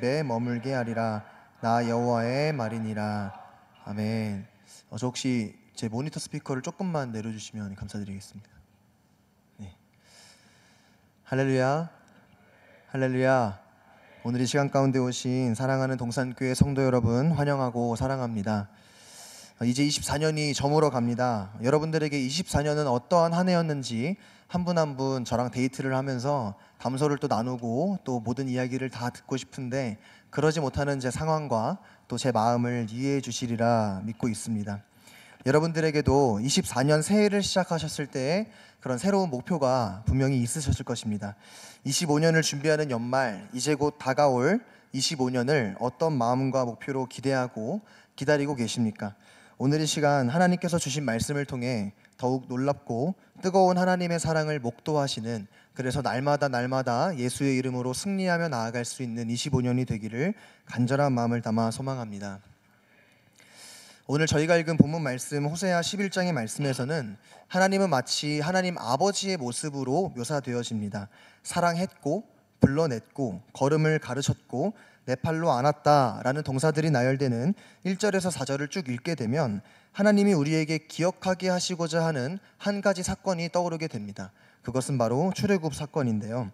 집에 머물게 하리라. 나 여호와의 말이니라. 아멘. 저 혹시 제 모니터 스피커를 조금만 내려주시면 감사드리겠습니다. 네. 할렐루야, 할렐루야. 오늘 이 시간 가운데 오신 사랑하는 동산교회 성도 여러분 환영하고 사랑합니다. 이제 24년이 저물어 갑니다. 여러분들에게 24년은 어떠한 한 해였는지 한 분 한 분 저랑 데이트를 하면서 담소를 또 나누고 또 모든 이야기를 다 듣고 싶은데 그러지 못하는 제 상황과 또 제 마음을 이해해 주시리라 믿고 있습니다. 여러분들에게도 24년 새해를 시작하셨을 때 그런 새로운 목표가 분명히 있으셨을 것입니다. 25년을 준비하는 연말, 이제 곧 다가올 25년을 어떤 마음과 목표로 기대하고 기다리고 계십니까? 오늘 이 시간 하나님께서 주신 말씀을 통해 더욱 놀랍고 뜨거운 하나님의 사랑을 목도하시는, 그래서 날마다 예수의 이름으로 승리하며 나아갈 수 있는 25년이 되기를 간절한 마음을 담아 소망합니다. 오늘 저희가 읽은 본문 말씀 호세아 11장의 말씀에서는 하나님은 마치 하나님 아버지의 모습으로 묘사되어집니다. 사랑했고 불러냈고 걸음을 가르쳤고 내 팔로 안았다라는 동사들이 나열되는 1절에서 4절을 쭉 읽게 되면 하나님이 우리에게 기억하게 하시고자 하는 한 가지 사건이 떠오르게 됩니다. 그것은 바로 출애굽 사건인데요.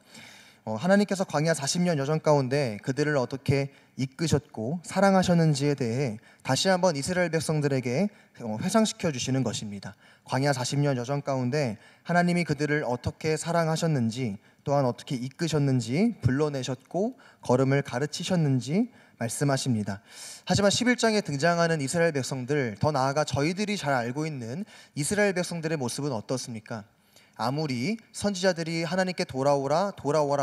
하나님께서 광야 40년 여정 가운데 그들을 어떻게 이끄셨고 사랑하셨는지에 대해 다시 한번 이스라엘 백성들에게 회상시켜 주시는 것입니다. 광야 40년 여정 가운데 하나님이 그들을 어떻게 사랑하셨는지, 또한 어떻게 이끄셨는지, 불러내셨고 걸음을 가르치셨는지 말씀하십니다. 하지만 11장에 등장하는 이스라엘 백성들, 더 나아가 저희들이 잘 알고 있는 이스라엘 백성들의 모습은 어떻습니까? 아무리 선지자들이 하나님께 돌아오라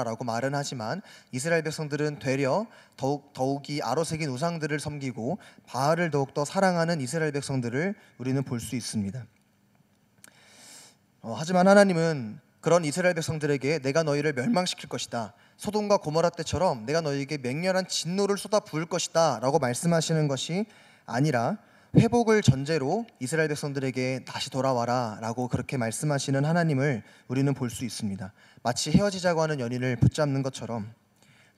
라고 말은 하지만 이스라엘 백성들은 되려 더욱이 아로새긴 우상들을 섬기고 바알을 더욱더 사랑하는 이스라엘 백성들을 우리는 볼 수 있습니다. 하지만 하나님은 그런 이스라엘 백성들에게 내가 너희를 멸망시킬 것이다, 소돔과 고모라 때처럼 내가 너희에게 맹렬한 진노를 쏟아 부을 것이다 라고 말씀하시는 것이 아니라 회복을 전제로 이스라엘 백성들에게 다시 돌아와라 라고 그렇게 말씀하시는 하나님을 우리는 볼 수 있습니다. 마치 헤어지자고 하는 연인을 붙잡는 것처럼,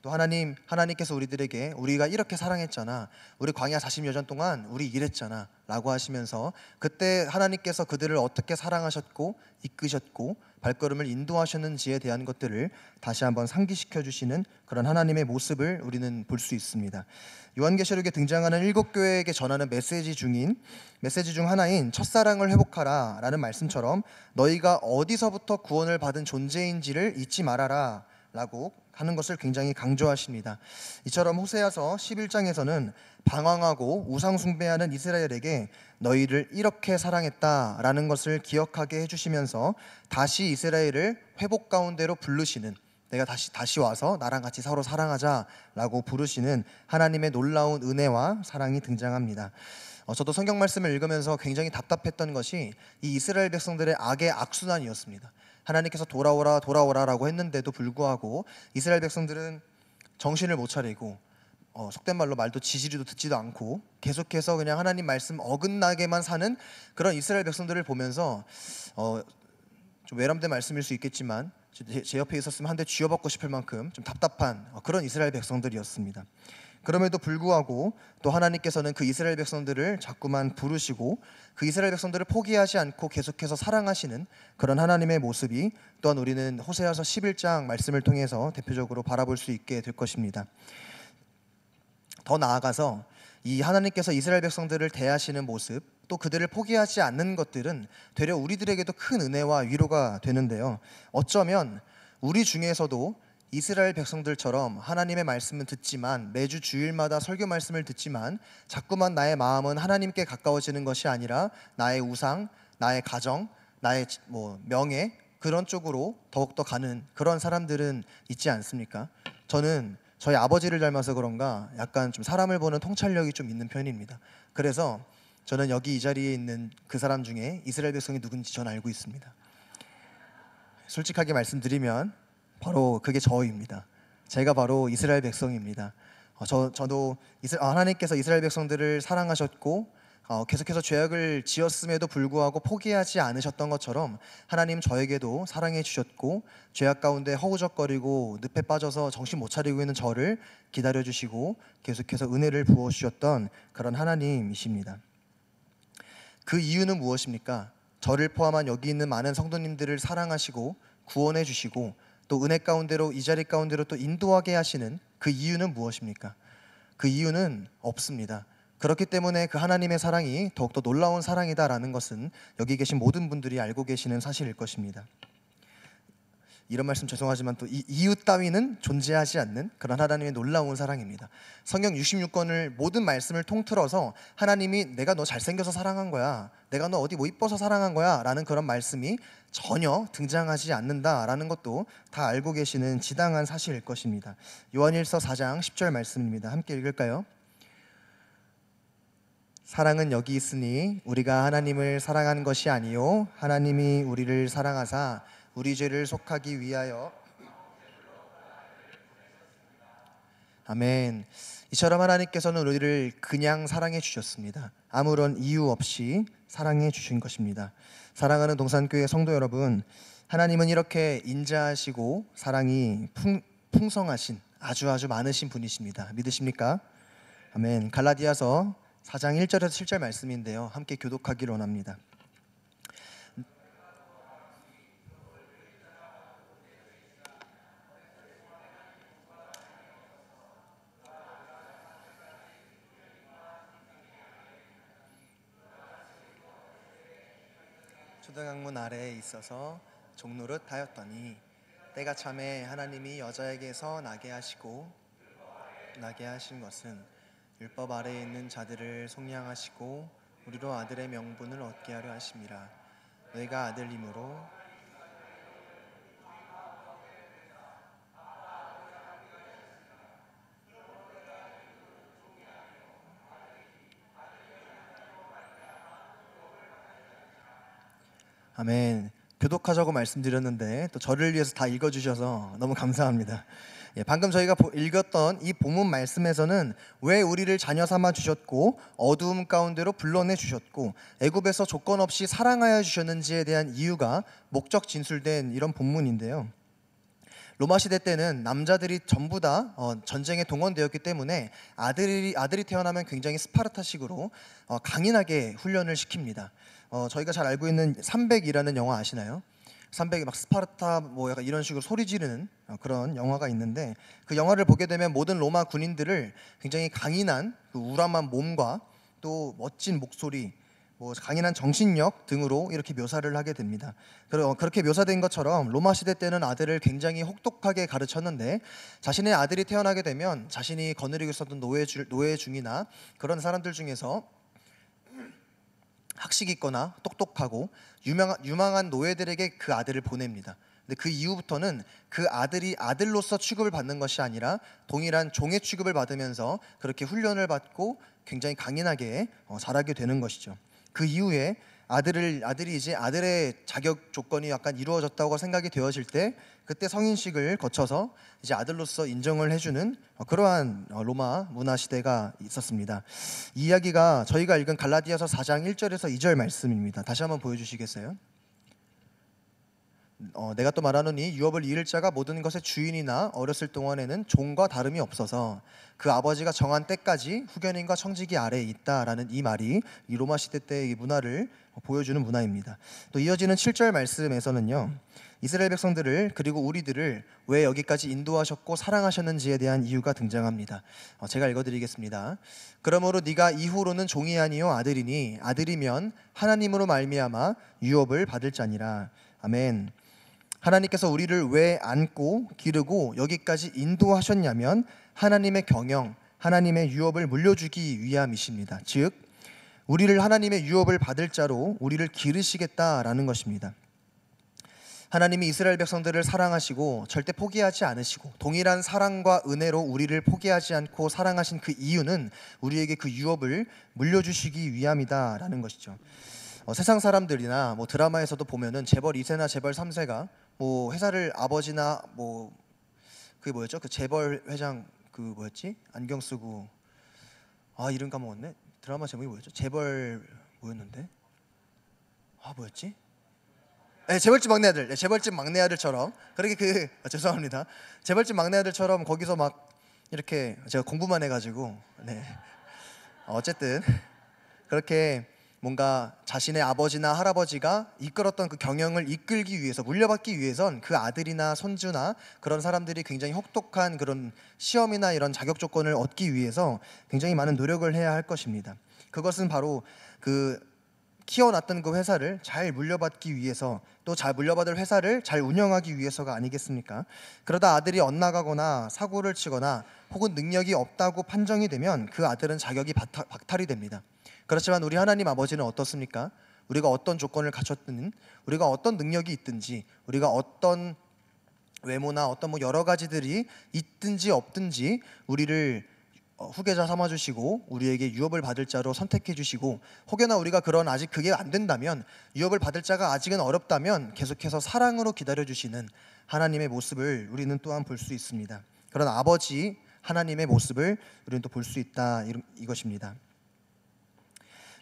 또 하나님께서 우리들에게 우리가 이렇게 사랑했잖아, 우리 광야 40여년 동안 우리 이랬잖아 라고 하시면서 그때 하나님께서 그들을 어떻게 사랑하셨고 이끄셨고 발걸음을 인도하셨는지에 대한 것들을 다시 한번 상기시켜 주시는 그런 하나님의 모습을 우리는 볼 수 있습니다. 요한계시록에 등장하는 7교회에게 전하는 메시지 중 하나인 첫사랑을 회복하라 라는 말씀처럼 너희가 어디서부터 구원을 받은 존재인지를 잊지 말아라 라고 하는 것을 굉장히 강조하십니다. 이처럼 호세아서 11장에서는 방황하고 우상 숭배하는 이스라엘에게 너희를 이렇게 사랑했다라는 것을 기억하게 해주시면서 다시 이스라엘을 회복 가운데로 부르시는, 내가 다시 와서 나랑 같이 서로 사랑하자라고 부르시는 하나님의 놀라운 은혜와 사랑이 등장합니다. 저도 성경 말씀을 읽으면서 굉장히 답답했던 것이 이 이스라엘 백성들의 악의 악순환이었습니다. 하나님께서 돌아오라라고 했는데도 불구하고 이스라엘 백성들은 정신을 못 차리고 속된 말로 말도 지지리도 듣지도 않고 계속해서 그냥 하나님 말씀 어긋나게만 사는 그런 이스라엘 백성들을 보면서 좀 외람된 말씀일 수 있겠지만 제 옆에 있었으면 한 대 쥐어받고 싶을 만큼 좀 답답한 그런 이스라엘 백성들이었습니다. 그럼에도 불구하고 또 하나님께서는 그 이스라엘 백성들을 자꾸만 부르시고 그 이스라엘 백성들을 포기하지 않고 계속해서 사랑하시는 그런 하나님의 모습이 또한 우리는 호세아서 11장 말씀을 통해서 대표적으로 바라볼 수 있게 될 것입니다. 더 나아가서 이 하나님께서 이스라엘 백성들을 대하시는 모습, 또 그들을 포기하지 않는 것들은 되려 우리들에게도 큰 은혜와 위로가 되는데요. 어쩌면 우리 중에서도 이스라엘 백성들처럼 하나님의 말씀은 듣지만, 매주 주일마다 설교 말씀을 듣지만 자꾸만 나의 마음은 하나님께 가까워지는 것이 아니라 나의 우상, 나의 가정, 나의 명예, 그런 쪽으로 더욱더 가는 그런 사람들은 있지 않습니까? 저는 저희 아버지를 닮아서 그런가 약간 좀 사람을 보는 통찰력이 좀 있는 편입니다. 그래서 저는 여기 이 자리에 있는 그 사람 중에 이스라엘 백성이 누군지 전 알고 있습니다. 솔직하게 말씀드리면 바로 그게 저입니다. 제가 바로 이스라엘 백성입니다. 저도 하나님께서 이스라엘 백성들을 사랑하셨고 계속해서 죄악을 지었음에도 불구하고 포기하지 않으셨던 것처럼 하나님 저에게도 사랑해 주셨고 죄악 가운데 허우적거리고 늪에 빠져서 정신 못 차리고 있는 저를 기다려 주시고 계속해서 은혜를 부어 주셨던 그런 하나님이십니다. 그 이유는 무엇입니까? 저를 포함한 여기 있는 많은 성도님들을 사랑하시고 구원해 주시고 또 은혜 가운데로 이 자리 가운데로 또 인도하게 하시는 그 이유는 무엇입니까? 그 이유는 없습니다. 그렇기 때문에 그 하나님의 사랑이 더욱더 놀라운 사랑이다라는 것은 여기 계신 모든 분들이 알고 계시는 사실일 것입니다. 이런 말씀 죄송하지만 또 이유 따위는 존재하지 않는 그런 하나님의 놀라운 사랑입니다. 성경 66권을 모든 말씀을 통틀어서 하나님이 내가 너 잘생겨서 사랑한 거야, 내가 너 어디 뭐 이뻐서 사랑한 거야 라는 그런 말씀이 전혀 등장하지 않는다라는 것도 다 알고 계시는 지당한 사실일 것입니다. 요한일서 4장 10절 말씀입니다. 함께 읽을까요? 사랑은 여기 있으니 우리가 하나님을 사랑한 것이 아니요 하나님이 우리를 사랑하사 우리 죄를 속하기 위하여. 아멘. 이처럼 하나님께서는 우리를 그냥 사랑해 주셨습니다. 아무런 이유 없이 사랑해 주신 것입니다. 사랑하는 동산교회 성도 여러분, 하나님은 이렇게 인자하시고 사랑이 풍성하신 아주 많으신 분이십니다. 믿으십니까? 아멘. 갈라디아서 4장 1절에서 7절 말씀인데요, 함께 교독하기를 원합니다. 초등학문 아래에 있어서 종노릇 하였더니 때가 참에 하나님이 여자에게서 나게 하시고 나게 하신 것은 율법 아래에 있는 자들을 속량하시고 우리로 아들의 명분을 얻게 하려 하심이라. 너희가 아들임으로 아멘. 교독하자고 말씀드렸는데 또 저를 위해서 다 읽어주셔서 너무 감사합니다. 방금 저희가 읽었던 이 본문 말씀에서는 왜 우리를 자녀 삼아 주셨고 어두움 가운데로 불러내 주셨고 애굽에서 조건 없이 사랑하여 주셨는지에 대한 이유가 목적 진술된 이런 본문인데요, 로마 시대 때는 남자들이 전부 다 전쟁에 동원되었기 때문에 아들이 태어나면 굉장히 스파르타식으로 강인하게 훈련을 시킵니다. 저희가 잘 알고 있는 300이라는 영화 아시나요? 300이 막 스파르타 뭐 약간 이런 식으로 소리 지르는 그런 영화가 있는데, 그 영화를 보게 되면 모든 로마 군인들을 굉장히 강인한 그 우람한 몸과 또 멋진 목소리, 뭐 강인한 정신력 등으로 이렇게 묘사를 하게 됩니다. 그렇게 묘사된 것처럼 로마 시대 때는 아들을 굉장히 혹독하게 가르쳤는데, 자신의 아들이 태어나게 되면 자신이 거느리고 있었던 노예 중이나 그런 사람들 중에서 학식 있거나 똑똑하고 유망한 노예들에게 그 아들을 보냅니다. 근데 그 이후부터는 그 아들이 아들로서 취급을 받는 것이 아니라 동일한 종의 취급을 받으면서 그렇게 훈련을 받고 굉장히 강인하게 자라게 되는 것이죠. 그 이후에 아들이 이제 아들의 자격 조건이 약간 이루어졌다고 생각이 되어질 때, 그때 성인식을 거쳐서 이제 아들로서 인정을 해주는 그러한 로마 문화 시대가 있었습니다. 이 이야기가 저희가 읽은 갈라디아서 4장 1절에서 2절 말씀입니다. 다시 한번 보여주시겠어요? 내가 또 말하노니 유업을 이을 자가 모든 것의 주인이나 어렸을 동안에는 종과 다름이 없어서 그 아버지가 정한 때까지 후견인과 청지기 아래에 있다라는 이 말이 이 로마 시대 때의 문화를 보여주는 문화입니다. 또 이어지는 7절 말씀에서는요, 이스라엘 백성들을 그리고 우리들을 왜 여기까지 인도하셨고 사랑하셨는지에 대한 이유가 등장합니다. 제가 읽어드리겠습니다. 그러므로 네가 이후로는 종이 아니요 아들이니 아들이면 하나님으로 말미암아 유업을 받을 자니라. 아멘. 하나님께서 우리를 왜 안고 기르고 여기까지 인도하셨냐면 하나님의 경영, 하나님의 유업을 물려주기 위함이십니다. 즉 우리를 하나님의 유업을 받을 자로 우리를 기르시겠다라는 것입니다. 하나님이 이스라엘 백성들을 사랑하시고 절대 포기하지 않으시고 동일한 사랑과 은혜로 우리를 포기하지 않고 사랑하신 그 이유는 우리에게 그 유업을 물려주시기 위함이다라는 것이죠. 세상 사람들이나 뭐 드라마에서도 보면은 재벌 2세나 재벌 3세가 뭐 회사를 아버지나 뭐 그게 뭐였죠? 그 재벌 회장 그 뭐였지? 안경 쓰고 이름 까먹었네. 드라마 제목이 뭐였죠? 재벌 뭐였는데? 뭐였지? 네, 재벌집 막내 아들. 네, 재벌집 막내 아들처럼 그렇게 죄송합니다. 재벌집 막내 아들처럼 거기서 막 이렇게 제가 공부만 해가지고 네. 어쨌든 그렇게 뭔가 자신의 아버지나 할아버지가 이끌었던 그 경영을 이끌기 위해서 물려받기 위해선 그 아들이나 손주나 그런 사람들이 굉장히 혹독한 그런 시험이나 이런 자격 조건을 얻기 위해서 굉장히 많은 노력을 해야 할 것입니다. 그것은 바로 그 키워놨던 그 회사를 잘 물려받기 위해서 또 잘 물려받을 회사를 잘 운영하기 위해서가 아니겠습니까? 그러다 아들이 엇나가거나 사고를 치거나 혹은 능력이 없다고 판정이 되면 그 아들은 자격이 박탈이 됩니다. 그렇지만 우리 하나님 아버지는 어떻습니까? 우리가 어떤 조건을 갖췄든 우리가 어떤 능력이 있든지 우리가 어떤 외모나 어떤 여러 가지들이 있든지 없든지 우리를 후계자 삼아주시고 우리에게 유업을 받을 자로 선택해 주시고 혹여나 우리가 그런 아직 그게 안 된다면 유업을 받을 자가 아직은 어렵다면 계속해서 사랑으로 기다려주시는 하나님의 모습을 우리는 또한 볼 수 있습니다. 그런 아버지 하나님의 모습을 우리는 또 볼 수 있다 이것입니다.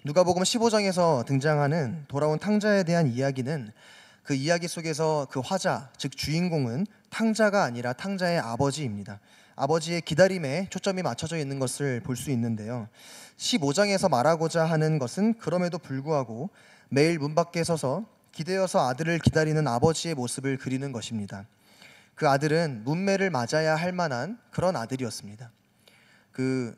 누가복음 15장에서 등장하는 돌아온 탕자에 대한 이야기는 그 이야기 속에서 그 화자 즉 주인공은 탕자가 아니라 탕자의 아버지입니다. 아버지의 기다림에 초점이 맞춰져 있는 것을 볼 수 있는데요. 15장에서 말하고자 하는 것은 그럼에도 불구하고 매일 문 밖에 서서 기대어서 아들을 기다리는 아버지의 모습을 그리는 것입니다. 그 아들은 문매를 맞아야 할 만한 그런 아들이었습니다.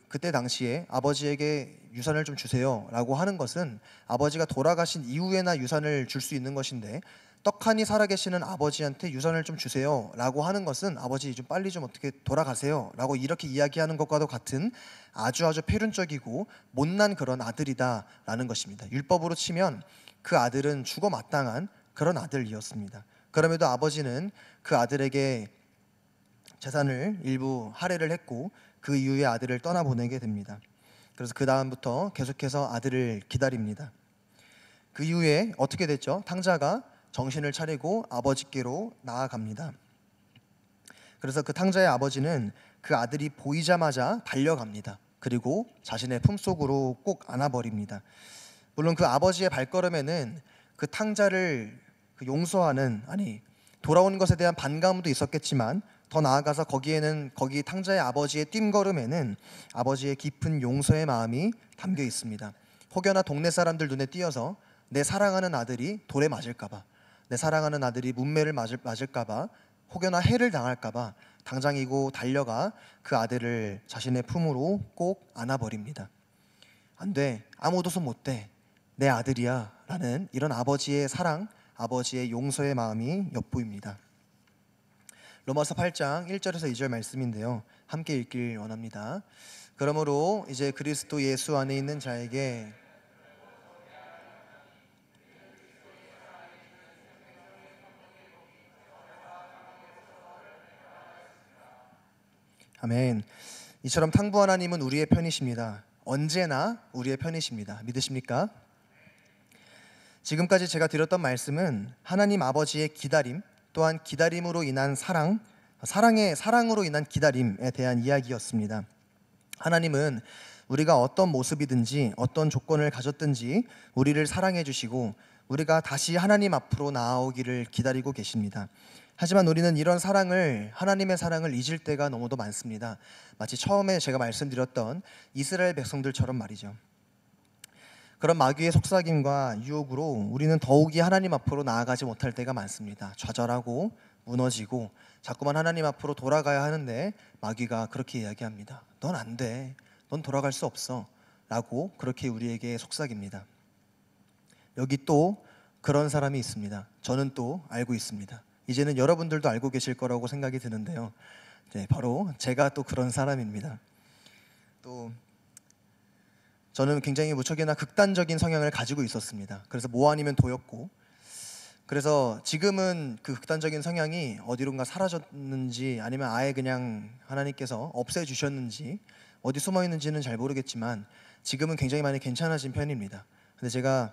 그때 당시에 아버지에게 유산을 좀 주세요라고 하는 것은 아버지가 돌아가신 이후에나 유산을 줄 수 있는 것인데 떡하니 살아계시는 아버지한테 유산을 좀 주세요라고 하는 것은 아버지 좀 빨리 좀 어떻게 돌아가세요라고 이렇게 이야기하는 것과도 같은 아주 표륜적이고 못난 그런 아들이다라는 것입니다. 율법으로 치면 그 아들은 죽어 마땅한 그런 아들이었습니다. 그럼에도 아버지는 그 아들에게 재산을 일부 할애를 했고 그 이후에 아들을 떠나보내게 됩니다. 그래서 그 다음부터 계속해서 아들을 기다립니다. 그 이후에 어떻게 됐죠? 탕자가 정신을 차리고 아버지께로 나아갑니다. 그래서 그 탕자의 아버지는 그 아들이 보이자마자 달려갑니다. 그리고 자신의 품속으로 꼭 안아버립니다. 물론 그 아버지의 발걸음에는 그 탕자를 용서하는 돌아오는 것에 대한 반감도 있었겠지만 더 나아가서 거기 탕자의 아버지의 뜀걸음에는 아버지의 깊은 용서의 마음이 담겨 있습니다. 혹여나 동네 사람들 눈에 띄어서 내 사랑하는 아들이 돌에 맞을까봐, 내 사랑하는 아들이 문매를 맞을까봐, 혹여나 해를 당할까봐 당장이고 달려가 그 아들을 자신의 품으로 꼭 안아버립니다. 안 돼, 아무도 손 못 대, 내 아들이야 라는 이런 아버지의 사랑, 아버지의 용서의 마음이 엿보입니다. 로마서 8장 1절에서 2절 말씀인데요, 함께 읽길 원합니다. 그러므로 이제 그리스도 예수 안에 있는 자에게 아멘. 이처럼 탕부 하나님은 우리의 편이십니다. 언제나 우리의 편이십니다. 믿으십니까? 지금까지 제가 드렸던 말씀은 하나님 아버지의 기다림, 또한 기다림으로 인한 사랑으로 인한 기다림에 대한 이야기였습니다. 하나님은 우리가 어떤 모습이든지 어떤 조건을 가졌든지 우리를 사랑해 주시고 우리가 다시 하나님 앞으로 나아오기를 기다리고 계십니다. 하지만 우리는 이런 하나님의 사랑을 잊을 때가 너무도 많습니다. 마치 처음에 제가 말씀드렸던 이스라엘 백성들처럼 말이죠. 그런 마귀의 속삭임과 유혹으로 우리는 더욱이 하나님 앞으로 나아가지 못할 때가 많습니다. 좌절하고 무너지고 자꾸만 하나님 앞으로 돌아가야 하는데 마귀가 그렇게 이야기합니다. 넌 안 돼. 넌 돌아갈 수 없어. 라고 그렇게 우리에게 속삭입니다. 여기 또 그런 사람이 있습니다. 저는 또 알고 있습니다. 이제는 여러분들도 알고 계실 거라고 생각이 드는데요. 네, 바로 제가 또 그런 사람입니다. 또 저는 굉장히 무척이나 극단적인 성향을 가지고 있었습니다. 그래서 뭐 아니면 도였고, 그래서 지금은 그 극단적인 성향이 어디론가 사라졌는지 아니면 아예 그냥 하나님께서 없애주셨는지 어디 숨어 있는지는 잘 모르겠지만 지금은 굉장히 많이 괜찮아진 편입니다. 근데 제가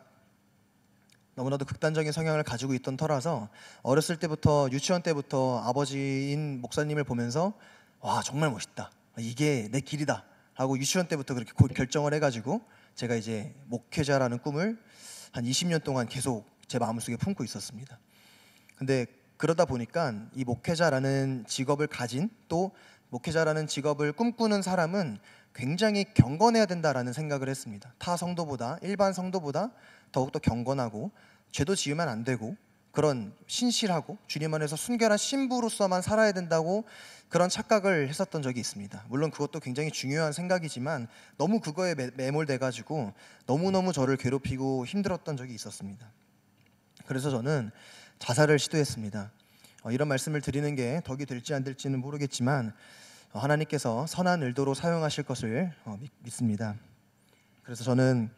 너무나도 극단적인 성향을 가지고 있던 터라서 어렸을 때부터, 유치원 때부터 아버지인 목사님을 보면서 와, 정말 멋있다, 이게 내 길이다 하고 유치원 때부터 그렇게 결정을 해가지고 제가 이제 목회자라는 꿈을 한 20년 동안 계속 제 마음속에 품고 있었습니다. 근데 그러다 보니까 이 목회자라는 직업을 가진, 또 목회자라는 직업을 꿈꾸는 사람은 굉장히 경건해야 된다라는 생각을 했습니다. 타 성도보다, 일반 성도보다 더욱더 경건하고 죄도 지으면 안 되고 그런 신실하고 주님 안에서 순결한 신부로서만 살아야 된다고 그런 착각을 했었던 적이 있습니다. 물론 그것도 굉장히 중요한 생각이지만 너무 그거에 매몰돼가지고 너무너무 저를 괴롭히고 힘들었던 적이 있었습니다. 그래서 저는 자살을 시도했습니다. 이런 말씀을 드리는 게 덕이 될지 안 될지는 모르겠지만 하나님께서 선한 의도로 사용하실 것을 믿습니다. 그래서 저는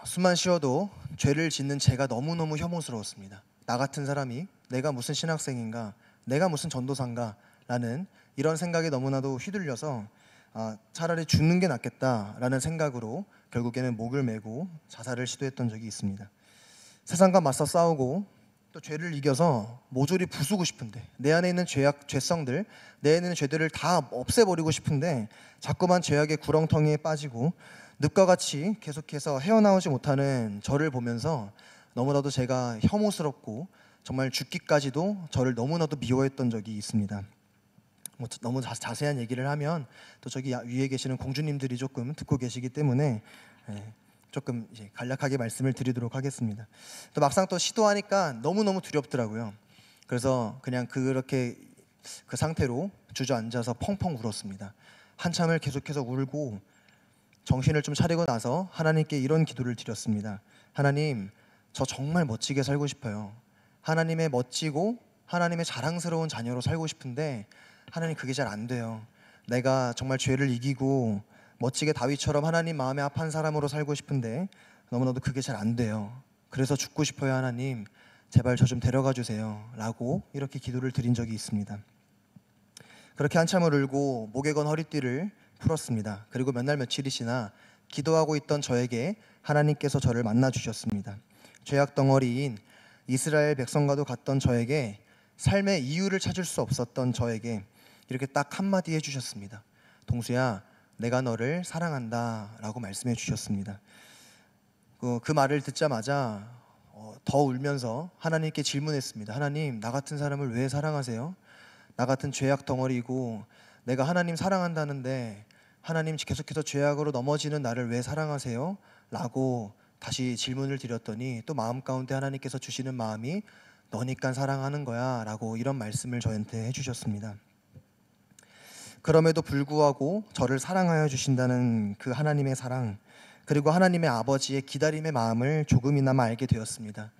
숨만 쉬어도 죄를 짓는 제가 너무너무 혐오스러웠습니다. 나 같은 사람이 내가 무슨 신학생인가, 내가 무슨 전도사인가 라는 이런 생각에 너무나도 휘둘려서 차라리 죽는 게 낫겠다라는 생각으로 결국에는 목을 메고 자살을 시도했던 적이 있습니다. 세상과 맞서 싸우고 또 죄를 이겨서 모조리 부수고 싶은데, 내 안에 있는 죄성들, 내 안에 있는 죄들을 다 없애버리고 싶은데 자꾸만 죄악의 구렁텅이에 빠지고 늪과 같이 계속해서 헤어나오지 못하는 저를 보면서 너무나도 제가 혐오스럽고 정말 죽기까지도 저를 너무나도 미워했던 적이 있습니다. 너무 자세한 얘기를 하면 또 저기 위에 계시는 공주님들이 조금 듣고 계시기 때문에 조금 이제 간략하게 말씀을 드리도록 하겠습니다. 또 막상 또 시도하니까 너무너무 두렵더라고요. 그래서 그냥 그렇게 그 상태로 주저앉아서 펑펑 울었습니다. 한참을 계속해서 울고 정신을 좀 차리고 나서 하나님께 이런 기도를 드렸습니다. 하나님, 저 정말 멋지게 살고 싶어요. 하나님의 멋지고 하나님의 자랑스러운 자녀로 살고 싶은데 하나님, 그게 잘 안 돼요. 내가 정말 죄를 이기고 멋지게 다윗처럼 하나님 마음에 합한 사람으로 살고 싶은데 너무나도 그게 잘 안 돼요. 그래서 죽고 싶어요. 하나님, 제발 저 좀 데려가 주세요 라고 이렇게 기도를 드린 적이 있습니다. 그렇게 한참을 울고 목에 건 허리띠를 풀었습니다. 그리고 몇 날 며칠이 지나 기도하고 있던 저에게 하나님께서 저를 만나 주셨습니다. 죄악 덩어리인 이스라엘 백성과도 같던 저에게, 삶의 이유를 찾을 수 없었던 저에게 이렇게 딱 한마디 해주셨습니다. 동수야, 내가 너를 사랑한다 라고 말씀해 주셨습니다. 그 말을 듣자마자 더 울면서 하나님께 질문했습니다. 하나님, 나 같은 사람을 왜 사랑하세요? 나 같은 죄악 덩어리고 내가 하나님 사랑한다는데 하나님 계속해서 죄악으로 넘어지는 나를 왜 사랑하세요? 라고 다시 질문을 드렸더니 또 마음 가운데 하나님께서 주시는 마음이 너니까 사랑하는 거야 라고 이런 말씀을 저한테 해주셨습니다. 그럼에도 불구하고 저를 사랑하여 주신다는 그 하나님의 사랑, 그리고 하나님의 아버지의 기다림의 마음을 조금이나마 알게 되었습니다.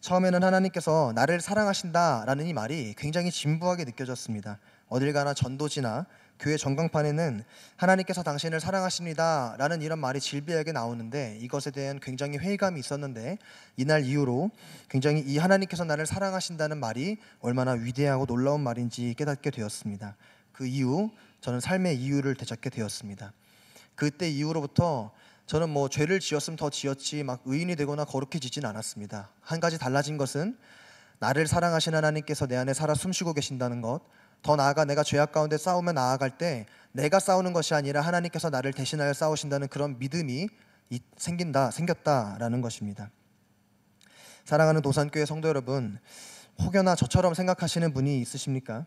처음에는 하나님께서 나를 사랑하신다라는 이 말이 굉장히 진부하게 느껴졌습니다. 어딜 가나 전도지나 교회 전광판에는 하나님께서 당신을 사랑하십니다 라는 이런 말이 질비하게 나오는데 이것에 대한 굉장히 회의감이 있었는데 이날 이후로 굉장히 이 하나님께서 나를 사랑하신다는 말이 얼마나 위대하고 놀라운 말인지 깨닫게 되었습니다. 그 이후 저는 삶의 이유를 되찾게 되었습니다. 그때 이후로부터 저는 뭐 죄를 지었으면 더 지었지 막 의인이 되거나 거룩해지진 않았습니다. 한 가지 달라진 것은 나를 사랑하신 하나님께서 내 안에 살아 숨쉬고 계신다는 것, 더 나아가 내가 죄악 가운데 싸우며 나아갈 때 내가 싸우는 것이 아니라 하나님께서 나를 대신하여 싸우신다는 그런 믿음이 생겼다라는 것입니다. 사랑하는 도산교회 성도 여러분, 혹여나 저처럼 생각하시는 분이 있으십니까?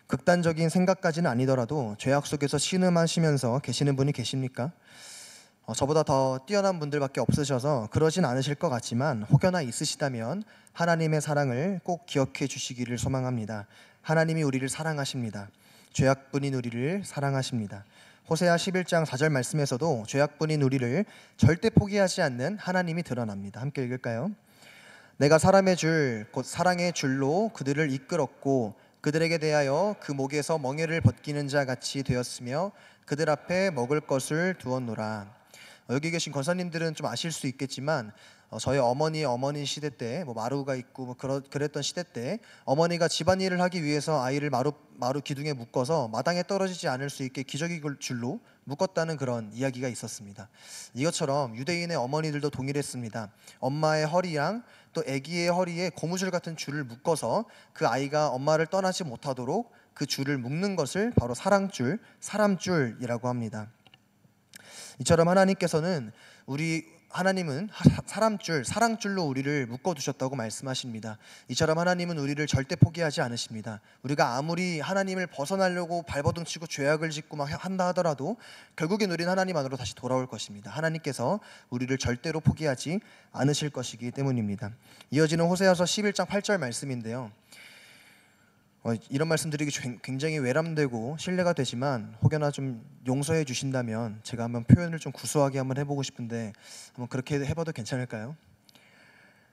극단적인 생각까지는 아니더라도 죄악 속에서 신음하시면서 계시는 분이 계십니까? 저보다 더 뛰어난 분들밖에 없으셔서 그러진 않으실 것 같지만 혹여나 있으시다면 하나님의 사랑을 꼭 기억해 주시기를 소망합니다. 하나님이 우리를 사랑하십니다. 죄악뿐인 우리를 사랑하십니다. 호세아 11장 4절 말씀에서도 죄악뿐인 우리를 절대 포기하지 않는 하나님이 드러납니다. 함께 읽을까요? 내가 사람의 줄, 곧 사랑의 줄로 그들을 이끌었고 그들에게 대하여 그 목에서 멍에를 벗기는 자 같이 되었으며 그들 앞에 먹을 것을 두었노라. 여기 계신 권사님들은 좀 아실 수 있겠지만 저희 어머니 시대 때 뭐 마루가 있고 뭐 그랬던 시대 때 어머니가 집안일을 하기 위해서 아이를 마루 기둥에 묶어서 마당에 떨어지지 않을 수 있게 기저귀 줄로 묶었다는 그런 이야기가 있었습니다. 이것처럼 유대인의 어머니들도 동일했습니다. 엄마의 허리랑 또 아기의 허리에 고무줄 같은 줄을 묶어서 그 아이가 엄마를 떠나지 못하도록 그 줄을 묶는 것을 바로 사랑줄, 사람줄이라고 합니다. 이처럼 하나님은 사랑줄로 우리를 묶어두셨다고 말씀하십니다. 이처럼 하나님은 우리를 절대 포기하지 않으십니다. 우리가 아무리 하나님을 벗어나려고 발버둥치고 죄악을 짓고 막 한다 하더라도 결국엔 우리는 하나님 안으로 다시 돌아올 것입니다. 하나님께서 우리를 절대로 포기하지 않으실 것이기 때문입니다. 이어지는 호세아서 11장 8절 말씀인데요. 이런 말씀드리기 굉장히 외람되고 신뢰가 되지만 혹여나 좀 용서해 주신다면 제가 한번 표현을 좀 구수하게 한번 해보고 싶은데 한번 그렇게 해봐도 괜찮을까요?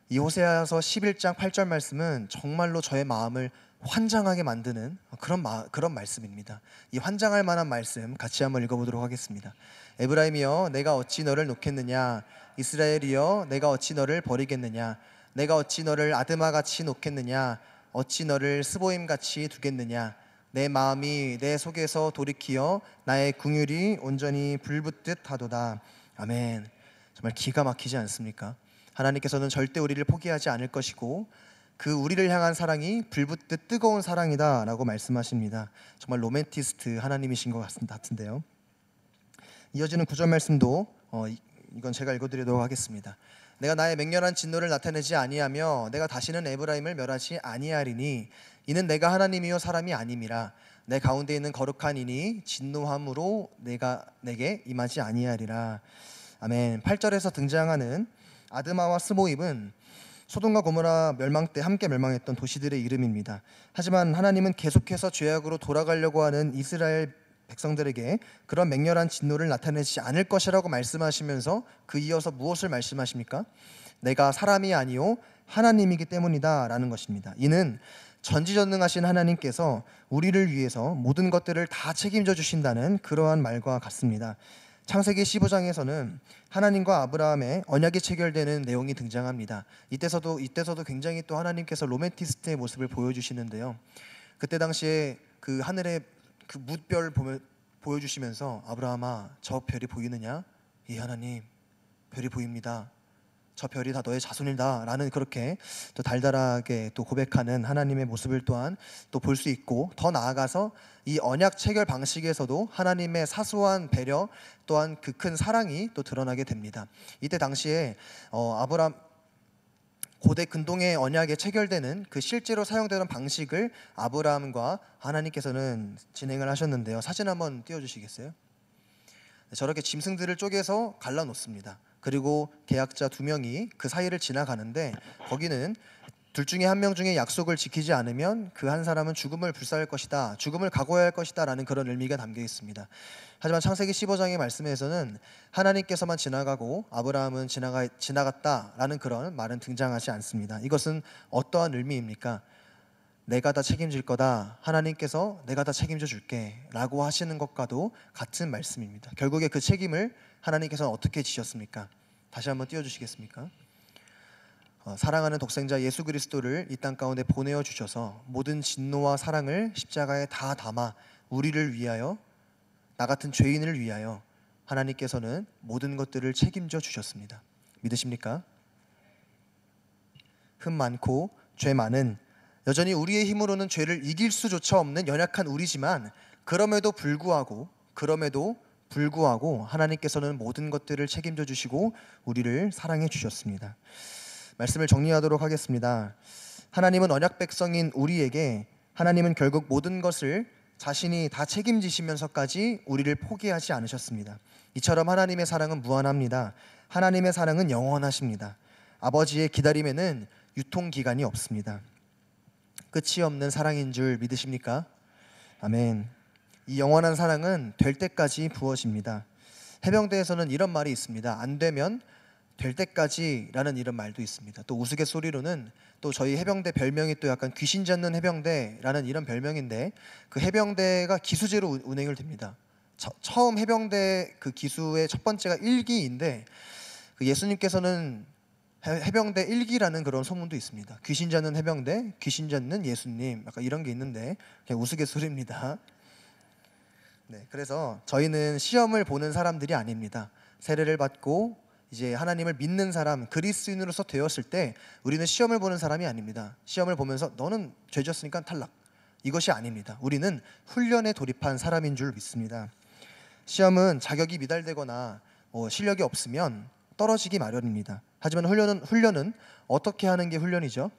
이 호세아서 11장 8절 말씀은 정말로 저의 마음을 환장하게 만드는 그런 말씀입니다. 이 환장할 만한 말씀 같이 한번 읽어보도록 하겠습니다. 에브라임이여 내가 어찌 너를 놓겠느냐, 이스라엘이여 내가 어찌 너를 버리겠느냐, 내가 어찌 너를 아드마같이 놓겠느냐, 어찌 너를 스보임같이 두겠느냐. 내 마음이 내 속에서 돌이키어 나의 긍휼이 온전히 불붙듯 하도다. 아멘. 정말 기가 막히지 않습니까? 하나님께서는 절대 우리를 포기하지 않을 것이고 그 우리를 향한 사랑이 불붙듯 뜨거운 사랑이다 라고 말씀하십니다. 정말 로맨티스트 하나님이신 것 같은데요. 이어지는 9절 말씀도 이건 제가 읽어드리도록 하겠습니다. 내가 나의 맹렬한 진노를 나타내지 아니하며 내가 다시는 에브라임을 멸하지 아니하리니 이는 내가 하나님이요 사람이 아님이라. 내 가운데 있는 거룩한 이니 진노함으로 내게 임하지 아니하리라. 아멘. 8절에서 등장하는 아드마와 스보임은 소돔과 고모라 멸망 때 함께 멸망했던 도시들의 이름입니다. 하지만 하나님은 계속해서 죄악으로 돌아가려고 하는 이스라엘 백성들에게 그런 맹렬한 진노를 나타내지 않을 것이라고 말씀하시면서 그 이어서 무엇을 말씀하십니까? 내가 사람이 아니요 하나님이기 때문이다 라는 것입니다. 이는 전지전능하신 하나님께서 우리를 위해서 모든 것들을 다 책임져 주신다는 그러한 말과 같습니다. 창세기 15장에서는 하나님과 아브라함의 언약이 체결되는 내용이 등장합니다. 이때서도 굉장히 또 하나님께서 로맨티스트의 모습을 보여주시는데요. 그때 당시에 그 하늘의 그 뭇별 보여주시면서 아브라함아 저 별이 보이느냐? 예 하나님 별이 보입니다. 저 별이 다 너의 자손이다 라는 그렇게 또 달달하게 또 고백하는 하나님의 모습을 또한 또 볼 수 있고, 더 나아가서 이 언약 체결 방식에서도 하나님의 사소한 배려 또한 그 큰 사랑이 또 드러나게 됩니다. 이때 당시에 고대 근동의 언약에 체결되는 그 실제로 사용되는 방식을 아브라함과 하나님께서는 진행을 하셨는데요. 사진 한번 띄워주시겠어요? 저렇게 짐승들을 쪼개서 갈라놓습니다. 그리고 계약자 2명이 그 사이를 지나가는데 거기는 둘 중에 한 명 중에 약속을 지키지 않으면 그 한 사람은 죽음을 불사할 것이다, 죽음을 각오해야 할 것이다 라는 그런 의미가 담겨 있습니다. 하지만 창세기 15장의 말씀에서는 하나님께서만 지나가고 아브라함은 지나갔다 라는 그런 말은 등장하지 않습니다. 이것은 어떠한 의미입니까? 내가 다 책임질 거다, 하나님께서 내가 다 책임져 줄게 라고 하시는 것과도 같은 말씀입니다. 결국에 그 책임을 하나님께서는 어떻게 지셨습니까? 다시 한번 띄워주시겠습니까? 사랑하는 독생자 예수 그리스도를 이 땅 가운데 보내어 주셔서 모든 진노와 사랑을 십자가에 다 담아 우리를 위하여, 나 같은 죄인을 위하여 하나님께서는 모든 것들을 책임져 주셨습니다. 믿으십니까? 흠 많고 죄 많은, 여전히 우리의 힘으로는 죄를 이길 수조차 없는 연약한 우리지만 그럼에도 불구하고 하나님께서는 모든 것들을 책임져 주시고 우리를 사랑해 주셨습니다. 말씀을 정리하도록 하겠습니다. 하나님은 언약 백성인 우리에게 하나님은 결국 모든 것을 자신이 다 책임지시면서까지 우리를 포기하지 않으셨습니다. 이처럼 하나님의 사랑은 무한합니다. 하나님의 사랑은 영원하십니다. 아버지의 기다림에는 유통기간이 없습니다. 끝이 없는 사랑인 줄 믿으십니까? 아멘. 이 영원한 사랑은 될 때까지 부어집니다. 해병대에서는 이런 말이 있습니다. 안 되면 될 때까지라는 이런 말도 있습니다. 또 우스갯소리로는 또 저희 해병대 별명이 또 약간 귀신 잡는 해병대라는 이런 별명인데, 그 해병대가 기수제로 운행을 됩니다. 처음 해병대 그 기수의 첫 번째가 일기인데, 그 예수님께서는 해병대 일기라는 그런 소문도 있습니다. 귀신 잡는 해병대, 귀신 잡는 예수님, 약간 이런 게 있는데 그냥 우스갯소리입니다. 네, 그래서 저희는 시험을 보는 사람들이 아닙니다. 세례를 받고 이제 하나님을 믿는 사람, 그리스도인으로서 되었을 때 우리는 시험을 보는 사람이 아닙니다. 시험을 보면서 너는 죄 지었으니까 탈락, 이것이 아닙니다. 우리는 훈련에 돌입한 사람인 줄 믿습니다. 시험은 자격이 미달되거나 실력이 없으면 떨어지기 마련입니다. 하지만 훈련은 어떻게 하는 게 훈련이죠?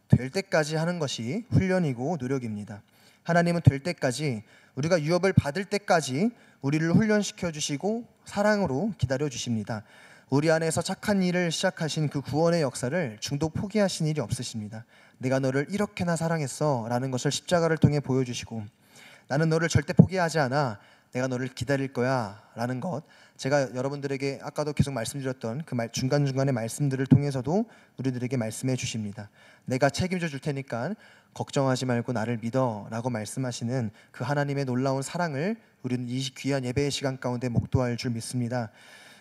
될 때까지 하는 것이 훈련이고 노력입니다. 하나님은 될 때까지, 우리가 유업을 받을 때까지 우리를 훈련시켜 주시고 사랑으로 기다려 주십니다. 우리 안에서 착한 일을 시작하신 그 구원의 역사를 중도 포기하신 일이 없으십니다. 내가 너를 이렇게나 사랑했어 라는 것을 십자가를 통해 보여주시고, 나는 너를 절대 포기하지 않아, 내가 너를 기다릴 거야 라는 것, 제가 여러분들에게 아까도 계속 말씀드렸던 그 중간중간의 말씀들을 통해서도 우리들에게 말씀해 주십니다. 내가 책임져 줄 테니까 걱정하지 말고 나를 믿어 라고 말씀하시는 그 하나님의 놀라운 사랑을 우리는 이 귀한 예배의 시간 가운데 목도할 줄 믿습니다.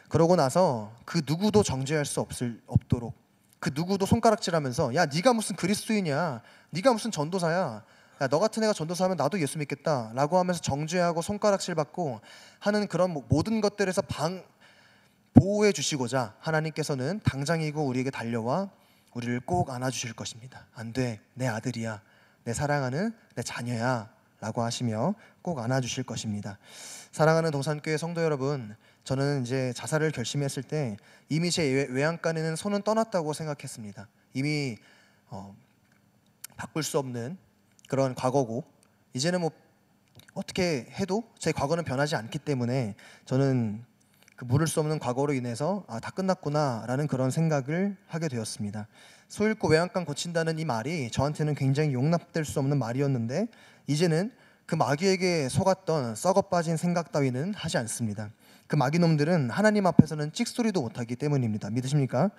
그러고 나서 그 누구도 정죄할 수 없도록, 그 누구도 손가락질하면서 야 네가 무슨 그리스도인이야, 네가 무슨 전도사야, 야, 너 같은 애가 전도사하면 나도 예수 믿겠다 라고 하면서 정죄하고 손가락질 받고 하는 그런 모든 것들에서 보호해 주시고자 하나님께서는 당장이고 우리에게 달려와 우리를 꼭 안아주실 것입니다. 안 돼, 내 아들이야, 내 사랑하는 내 자녀야 라고 하시며 꼭 안아주실 것입니다. 사랑하는 동산교회 성도 여러분, 저는 이제 자살을 결심했을 때 이미 제 외양간에는 손은 떠났다고 생각했습니다. 이미 바꿀 수 없는 그런 과거고, 이제는 뭐 어떻게 해도 제 과거는 변하지 않기 때문에 저는 그 물을 수 없는 과거로 인해서 다 끝났구나 라는 그런 생각을 하게 되었습니다. 소 잃고 외양간 고친다는 이 말이 저한테는 굉장히 용납될 수 없는 말이었는데, 이제는 그 마귀에게 속았던 썩어 빠진 생각 따위는 하지 않습니다. 그 마귀놈들은 하나님 앞에서는 찍소리도 못하기 때문입니다. 믿으십니까?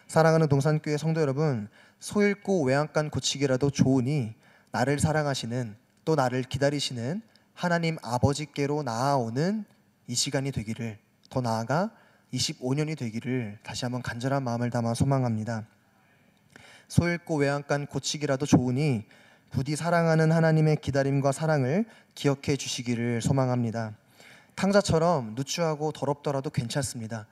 사랑하는 동산교회 성도 여러분, 소 잃고 외양간 고치기라도 좋으니 나를 사랑하시는, 또 나를 기다리시는 하나님 아버지께로 나아오는 이 시간이 되기를, 더 나아가 25년이 되기를 다시 한번 간절한 마음을 담아 소망합니다. 소 잃고 외양간 고치기라도 좋으니 부디 사랑하는 하나님의 기다림과 사랑을 기억해 주시기를 소망합니다. 탕자처럼 누추하고 더럽더라도 괜찮습니다.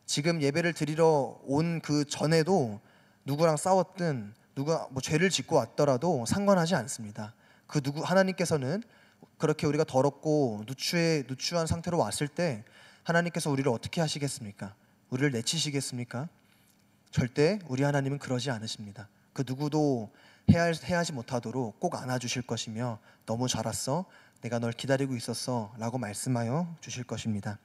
지금 예배를 드리러 온 그 전에도 누구랑 싸웠든 누가 뭐 죄를 짓고 왔더라도 상관하지 않습니다. 그 누구 하나님께서는 그렇게 우리가 더럽고 누추한 상태로 왔을 때 하나님께서 우리를 어떻게 하시겠습니까? 우리를 내치시겠습니까? 절대 우리 하나님은 그러지 않으십니다. 그 누구도 해하지 못하도록 꼭 안아주실 것이며, 너무 잘 왔어, 내가 널 기다리고 있었어 라고 말씀하여 주실 것입니다.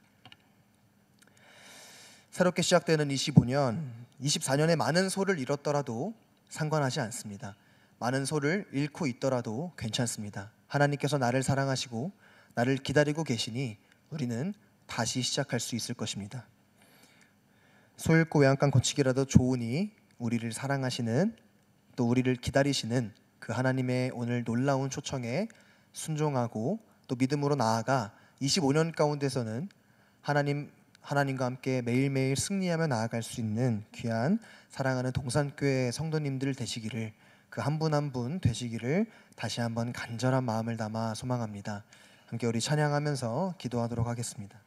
새롭게 시작되는 25년, 24년에 많은 소를 잃었더라도 상관하지 않습니다. 많은 소를 잃고 있더라도 괜찮습니다. 하나님께서 나를 사랑하시고 나를 기다리고 계시니 우리는 다시 시작할 수 있을 것입니다. 소 잃고 외양간 고치기라도 좋으니 우리를 사랑하시는, 또 우리를 기다리시는 그 하나님의 오늘 놀라운 초청에 순종하고 또 믿음으로 나아가 25년 가운데서는 하나님과 함께 매일매일 승리하며 나아갈 수 있는 귀한 사랑하는 동산교회 성도님들 되시기를, 그 한 분 한 분 되시기를 다시 한번 간절한 마음을 담아 소망합니다. 함께 우리 찬양하면서 기도하도록 하겠습니다.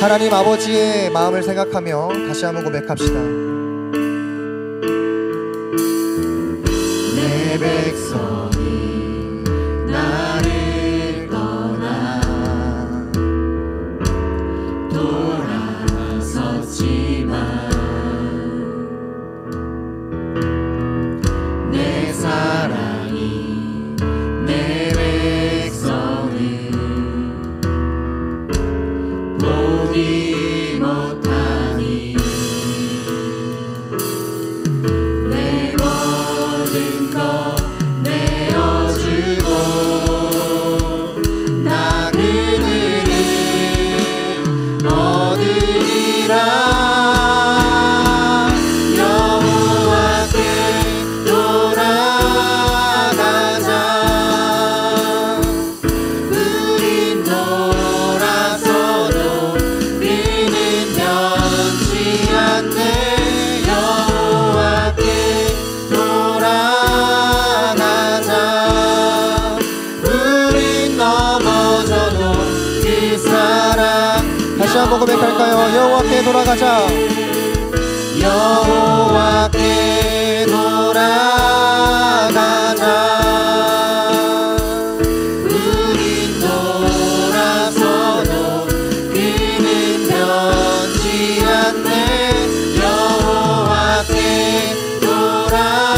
하나님 아버지의 마음을 생각하며 다시 한번 고백합시다. 고백할까요? 여호와께 돌아가자. 여호와께 돌아가자. 우린 돌아서도 그는 변치 않네. 여호와께 돌아가자.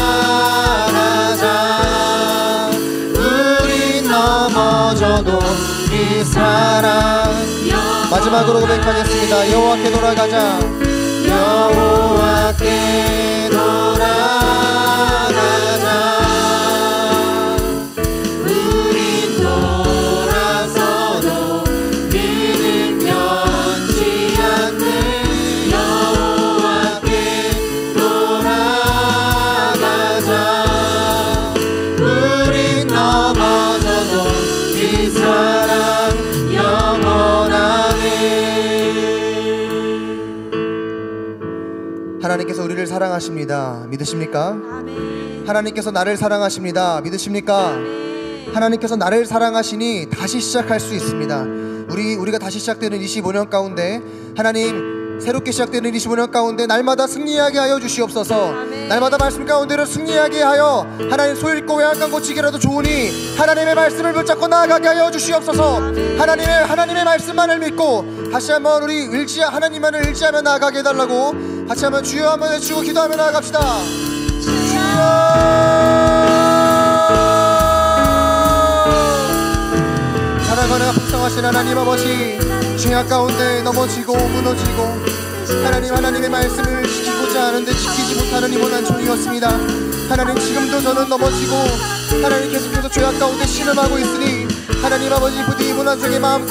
우린 넘어져도 그 사랑. 마지막으로 고백하겠습니다. 여호와께 돌아가자. 여호와께 돌아가자. 우린 돌아서도 그는 변치 않네. 여호와께 돌아가자. 우린 넘어져도 그 사랑 영원하네. 하나님께서 우리를 사랑하십니다. 믿으십니까? 아멘. 하나님께서 나를 사랑하십니다. 믿으십니까? 아멘. 하나님께서 나를 사랑하시니 다시 시작할 수 있습니다. 우리가 다시 시작되는 25년 가운데 하나님 새롭게 시작되는 25년 가운데 날마다 승리하게 하여 주시옵소서. 아멘. 날마다 말씀 가운데로 승리하게 하여 하나님 소잃고 외양간 고치기라도 좋으니 하나님의 말씀을 붙잡고 나아가게 하여 주시옵소서. 아멘. 하나님의 말씀만을 믿고 다시 한번 우리 하나님만을 의지하며 나아가게 해달라고 같이 한번 주여 한번 외치고 기도하며 나아갑시다. 주여 사랑하는 풍성하신 하나님 아버지, 죄악 가운데 넘어지고 무너지고 하나님의 말씀을 지키고자 하는데 지키지 못하는 이모난 종이었습니다. 하나님 지금도 저는 넘어지고 하나님 계속해서 죄악 가운데 신음하고 있으니 하나님 아버지 부디 이모난 종의 마음